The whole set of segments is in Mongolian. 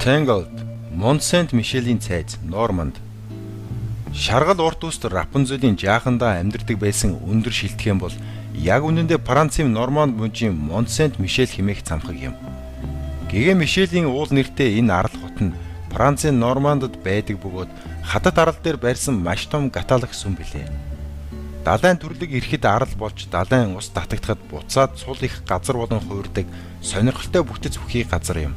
Tangled, Mont Saint-Micheлийн цайз, Норманд. Шаргал урт үст Рапунзелийн жаахандаа амьдардаг байсан өндөр шилтгэн бол яг үнэндээ Францын Норманд мужийн Mont Saint-Michel хэмээх цамхаг юм. Гэгээ Мишелийн уул нэртэй энэ арал хот нь Францын Нормандад байдаг бөгөөд хатад арал дээр байрсан маш том католик сүм билээ. Далайн төрлөг ирэхэд арал болж далайн ус татагдахад буцаад сул их газар болон хуурдаг сонирхолтой бүтэц бүхий газар юм.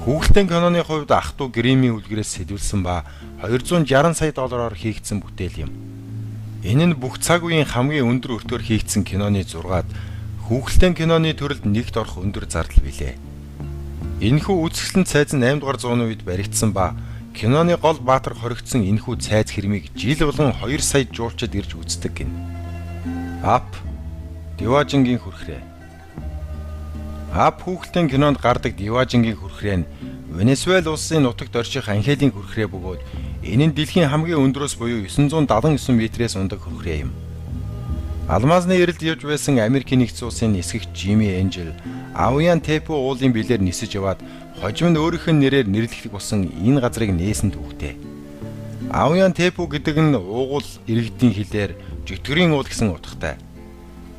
Хүүхэлдэйн киноны хувьд ах トゥ гримийн үлгэрээс сэдвүүлсэн ба $260 сая хийгдсэн бүтээл юм. Энэ нь бүх цаг үеийн хамгийн өндөр өртөөр хийгдсэн киноны 6-ад хүүхэлдэйн киноны төрөлд нэгт орох өндөр зардал билээ. Энэхүү үзэсгэлэн цайз нь 8 дугаар зууны үед баригдсан ба киноны гол баатар хоригдсон энэхүү цайз хэрмийг жил болгон 2 сая жуулчид ирж үздэг гин. Ап Диважингийн хүрхрээ. Ап хүүхэлдэйн кинонд гардаг Диважингийн хүрхрээ нь Венесуэл улсын нутагт орших анхээлийн хүрхрээ бөгөөд энэ нь дэлхийн хамгийн өндрөөс буюу 979 метрээс ундаг хүрхрээ юм. Алмазны эрэлд явж байсан Америкийн нэгдсэн улсын нисгэгч Жими Энжел Авьян Тепу уулын билээр нисэж яваад хожим нь өөрийнх нь нэрээр нэрлэгдэх болсон энэ газрыг нээсэн түүхтэй. Авьян Тепу гэдэг нь уугуул иргэдийн хэлээр жөтгөрийн уул гэсэн утгатай.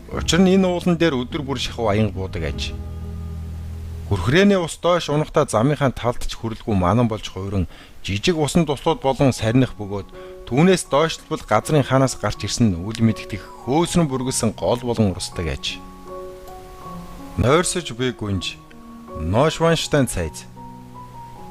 Учир нь энэ уулан дээр өдөр бүр шахуу аян буудаг аж. Хүрхрээний ус доош унахдаа замынхаа талд ч хүрэлгүй манан болж хууран жижиг усан туслууд болон сарних бөгөөд түүнээс доошлбол газрын хаанаас гарч ирсэн үл мэддэх хөөсрөн бүргэсэн гол болон урсдаг аж. Нойрсож буй гүнж Нойшванштайн цайз.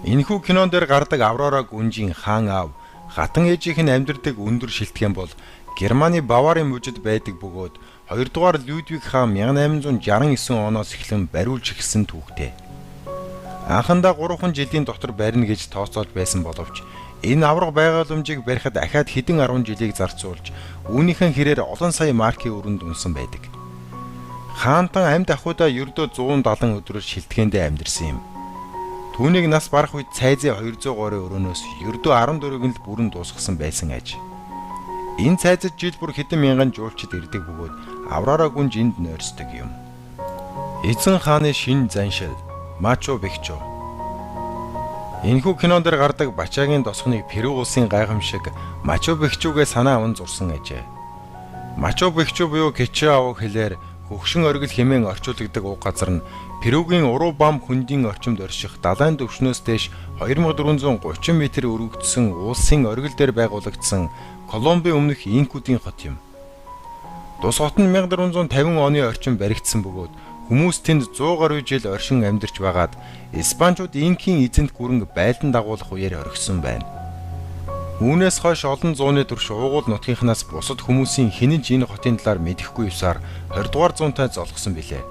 Энэхүү кинон дээр гардаг Аврора гүнжийн хаан аав хатан ээжийнх нь амьдардаг өндөр шилтгэн бол Германы Баварын мужид байдаг бөгөөд 2 дугаар Людвиг хаан 1869 оноос эхлэн бариулж эхэлсэн түүхтэй. Анхандаа 3 жилийн дотор барина гэж тооцоолж байсан боловч энэ авраг байгууламжийг барихад ахаад хэдэн 10 жилийг зарцуулж үүнийхэн хэрээр олон сая маркийн өрөнд унсан байдаг. Хаантан амьд ахуйдаа ердөө 170 өдрөөр шилтгэндээ амьдэрсэн юм. Түүнийг нас барах үед цайзын 200 горын өрөөнөөс ердөө 14-г л бүрэн дуусгасан байсан аж. Энэ цайзад жил бүр хэдэн мянган жуулчид ирдэг бөгөөд Аврора гүнж энд нойрсдог юм. Эзэн хааны шин заншил Мачу Пикчу. Энэхүү кинон дээр гардаг Бачаагийн тосгоныг Перу улсын гайхамшиг Мачу Пикчугээ санаа аван зурсан ажээ. Мачу Пикчу буюу Кичао хэлээр хөгшин оргил хэмээн орчуулдаг уг газар нь Перугийн Урубам хөндийн орчимд орших далайн түвшнөөс дээш 2430 м өргөгдсөн улсын оргил дээр байгуулагдсан Колумбийн өмнөх инкүүдийн хот юм. Тус хот нь 1450 оны орчим баригдсан бөгөөд хүмүүс тэнд 100 гаруй жил оршин амьдарч байгаад Испанчууд инкийн эзэнт гүрэн байлдан дагуулах үеэр орхисон байна. Үүнээс хойш олон зууны турш уугуул нутгийнхнаас бусад хүмүүсийн хинэж энэ хотын талаар мэдэхгүй юусаар 20 дугаар зуунтай золгосон билээ.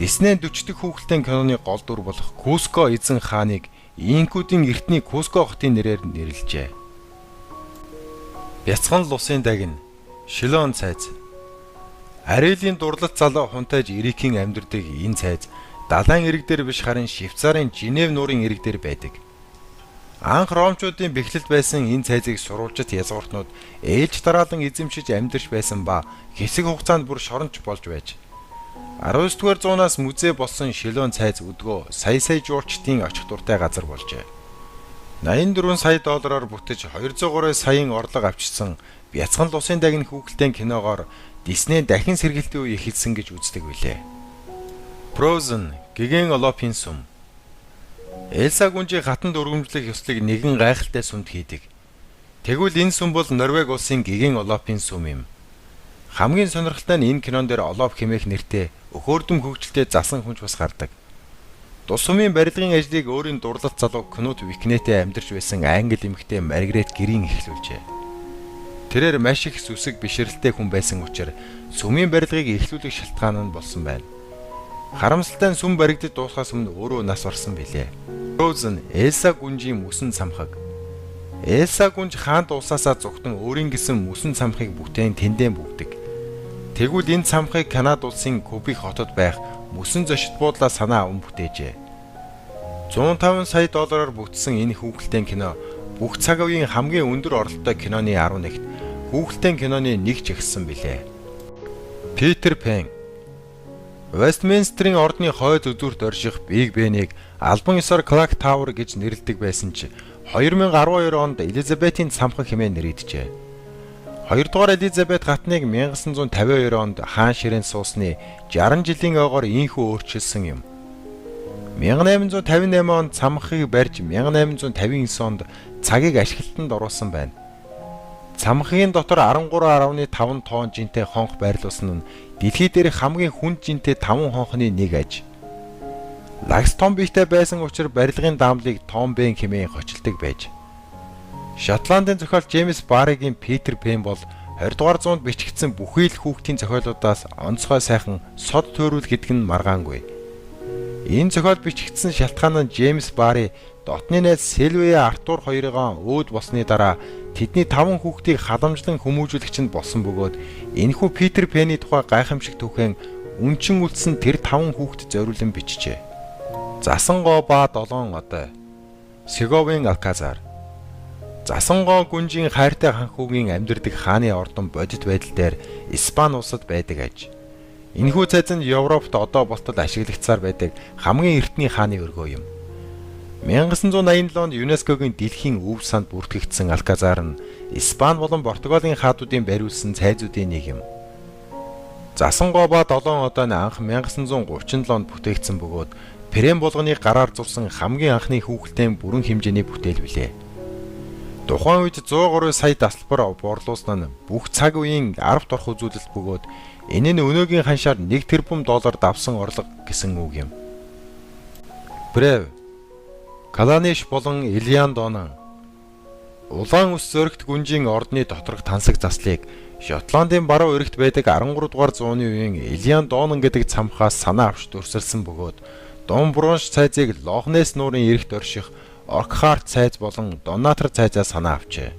Дисней 40 дэх хүүхэлдэйн киноны гол дүр болох Куско эзэн хааныг инкүүдийн эртний Куско хотын нэрээр нэрлэжээ. Бяцхан л усын дагин Шилон цайз. Арилийн дурлалт залуу хунтайж Эрикийн амьдардаг энэ цайз далайн эрэг дээр биш харин Швейцарын Женев нуурын эрэг дээр байдаг. Анх ромчуудын бэхлэлд байсан энэ цайзыг сурвалжит язгууртнууд ээлж дараалан эзэмшиж амьдарч байсан ба хэсэг хугацаанд бүр шоронч болж байж 19-р зуунаас музей болсон Шилон цайз өдгөө сая жуулчдын очих дуртай газар болжээ. $84 сая бүтэж 203 саяын орлого авчирсан Бяцхан л усын дагны хүүхэлдэйн киногоор Дисней дахин сэргэлтийн үе эхэлсэн гэж үздэг билээ. Frozen гэгэн Олопын сүм. Элса гүнжийн хатанд өргөмжлөх ёслыг нэгэн гайхалтай сүмд хийдэг. Тэгвэл энэ сүм бол Норвеги улсын гэгэн Олопын сүм юм. Хамгийн сонирхолтой нь энэ кинон дээр Олоп хэмээх нэртэй өхөөрдөм хөгжилтэй засан хүнч бас гардаг. Тус сүмийн барилгын ажлыг өөрийн дурлалт залуу Кнут Викнетэ амьдарч байсан англи эмэгтэй Маргарет Грин эхлүүлжээ. Тэрээр маш их сүсэг бишрэлтэй хүн байсан учраас сүмийн барилгыг эхлүүлэх шалтгаан нь болсон байна. Харамсалтай нь сүм баригдаж дуусахаас өмнө өөрөө нас барсан билээ. Frozen Элса гүнжийн мөсөн цамхаг. Элса гүнж хаант улсаасаа зүгтэн өөрийн гэсэн мөсөн цамхыг бүтээн тэндэн бүгдэг. Тэгвэл энэ цамхыг Канада улсын Кубик хотод байх мөсөн зочид буудлаа санаа аван бүтээжээ. $150 сая бүтсэн энэ хүүхэлдэйн кино бүх цаг үеийн хамгийн өндөр оролттой киноны 11-т хүүхэлдэйн киноны нэг ч ихсэн билээ. Питер Пэн. Вестминстерийн ордны хойд үзүүрт орших Биг Бенийг албан ёсоор Clock Tower гэж нэрлэдэг байсан ч 2012 онд Элизабетийн цамхан хэмээн нэрийджээ. 2 дугаар Элизабет гатныг 1952 онд хаан ширээнд суусны 60 жилийн ойгоор инхүү өөрчилсөн юм. 1858 онд цамхыг барьж 1859 онд цагийг ашиглалтанд оруулсан байна. Цамхгийн дотор 13.5 тонн жинтэй хонх байрлуулсан нь дэлхий дээрх хамгийн хүнд жинтэй 5 хонхны нэг аж. Лагс том биетэй байсан учраас барилгын даамлыг Том Бэн хэмээн хочилдог байж. Шотландын зохиол Джеймс Барригийн Питер Пен бол 20 дугаар зуунд бичигдсэн бүхий л хүүхдийн зохиолуудаас онцгой сайхан сод төөрүүл гэдэг нь маргаангүй. Энэ зохиол бичигдсэн шалтгаан нь Джеймс Барри дотны найз Сильвия Артур хоёрыгоо өөд болсны дараа тэдний 5 хүүхдийг халамжлан хүмүүжүүлэгч нь болсон бөгөөд энэхүү Питер Пенний тухай гайхамшиг түүхэн үнчин үлдсэн тэр 5 хүүхдэд зориулан бичжээ. Засан гоо ба 7 одой. Сеговын Алказар. Засан гоо гүнжийн хайртай ханхүүгийн амьдардаг хааны ордон бодит байдал дээр Испани улсад байдаг аж. Энэхүү цайз нь Европт одоо болтол ашиглагдсаар байдаг хамгийн эртний хааны өргөө юм. 1987 онд ЮНЕСКОгийн дэлхийн өв санд бүртгэгдсэн Алказар нь Испани болон Португалийн хаадуудын бариулсан цайзуудын нэг юм. Засан гоо ба 7 одоо нь анх 1937 онд бүтээгдсэн бөгөөд Прем булганы гараар зурсан хамгийн анхны хүүхэлдэйн бүрэн хэмжээний бүтээл билээ. Тухайн үед 103 сая тасалбар борлуулсан нь бүх цаг үеийн 10 дорх үзүүлэлт бөгөөд энэ нь өнөөгийн ханшаар 1 тэрбум доллар давсан орлого гэсэн үг юм. Брев Каланиш болон Ильян Донан улаан ус зөрөгт гүнжийн ордны доторх тансаг заслыг Шотландын баруун эрэгт байдаг 13 дугаар зууны үеийн Ильян Донан гэдэг цамхаас санаа авч дүрсэлсэн бөгөөд Дон Бронш цайзыг Лохнес нуурын эрэгт орших Оркхарт цайз болон Донатор цайзаа санаа авчээ.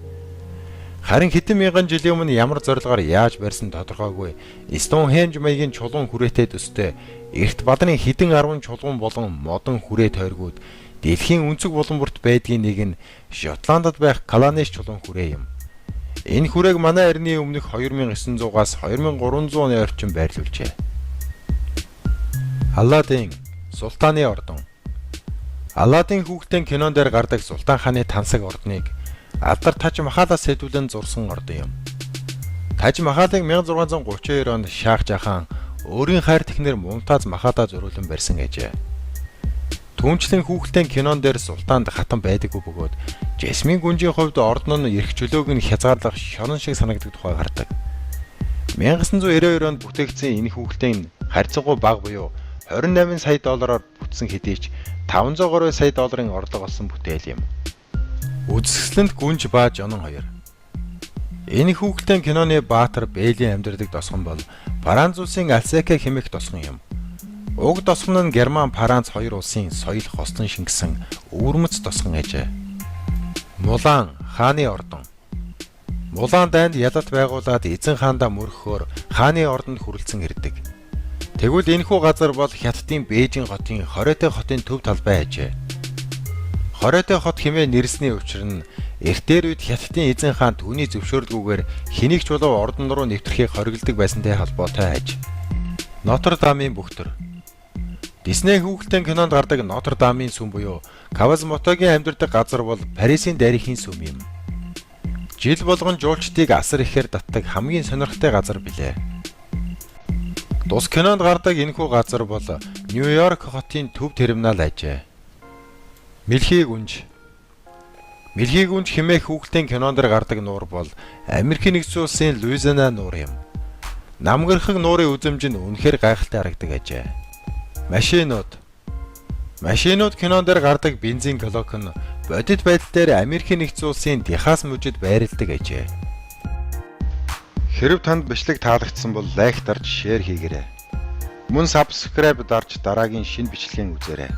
Харин хэдэн мянган жилийн өмнө ямар зорилгоор яаж барьсан тодорхойгүй Стоунхенж маягийн чулуун хүрээтэй төстэй эрт бадрын хэдэн 10 чулуун болон модон хүрээ тойргууд дэлхийн өнцөг булан бүрт байдгийн нэг нь Шотландд байх Каланиш чулуун хүрээ юм. Энэ хүрээг манай эртний өмнөх 2900-аас 2300 оны орчим байрлуулжээ. Аладдин Султаны ордон. Аладдин хүүхдийн кинон дээр гардаг Султан хааны тансаг ордныг алдар Таж Махалаас сэдвүүлэн зурсан ордон юм. Таж Махалыг 1632 онд Шах Жахан өөрийн хайр технэр Мумтаз Махалаа зориулан барьсан гэжээ. Түүнчлэн хүүхдийн кинон дээр Султанд хатан байдаггүй бөгөөд Жасмин гүнжийн хувьд ордон нь эрх чөлөөг нь хязгаарлах шонон шиг санагддаг тухай гардаг. 1992 онд бүтээгдсэн энэ хүүхдийн харьцангуй бага буюу 28 сая доллараар бүтсэн хэдий ч 530 сая долларын орлого олсон бүтээл юм. Үзэсгэлэнт гүнж ба жонон хоёр. Энэ хүүхдийн киноны баатар Бэйлийн амьдардаг тосгон бол Франц улсын Альсека хэмээх тосгон юм. Уг тосгон нь Герман Франц хоёр улсын соёл хослон шингэсэн өвөрмөц тосгон ээжээ. Мулан хааны ордон. Мулан дайнд ялалт байгуулад эзэн хаандаа мөрөхөөр хааны ордонд хүрэлцэн ирдэг. Тэгвэл энэхүү газар бол Хятадын Бээжин хотын Хоройтой хотын төв талбай ээжээ. Хоройтой хот хэмээн нэрлсэний учир нь эртээр үед Хятадын эзэн хаан түүний зөвшөөрлгүйгээр хэнийг ч болов ордон руу нэвтрэхийг хориглодог байсантай холбоотой аж. Нотр Дамын бүхтэр. Дисней хүүхдийн кинонд гардаг Нотр Дамын сүм буюу Кавазмотогийн амьдардаг газар бол Парисын дайрхийн сүм юм. Жил болгон жуулчдыг асар ихээр татдаг хамгийн сонирхолтой газар билээ. Тус кинонд гардаг энэхүү газар бол Нью-Йорк хотын төв терминал ажээ. Мэлхий гүнж. Мэлхий гүнж хэмээх хүүхдийн кинонд гардаг нуур бол Америкийн нэгдсэн улсын Луизиана нуур юм. Намгархаг нуурын үзэмж нь үнэхээр гайхалтай харагдаг ажээ. Машинууд. Машинууд кинонд гардаг бензин колок нь бодит байдал дээр Америкийн нэгдсэн улсын Техас мужид байрладаг ажээ. Хэрэв танд бичлэг таалагдсан бол лайк дарж шеэр хийгээрэй. Мөн сабскрайб дарж дараагийн шинэ бичлэгийн үзээрэй.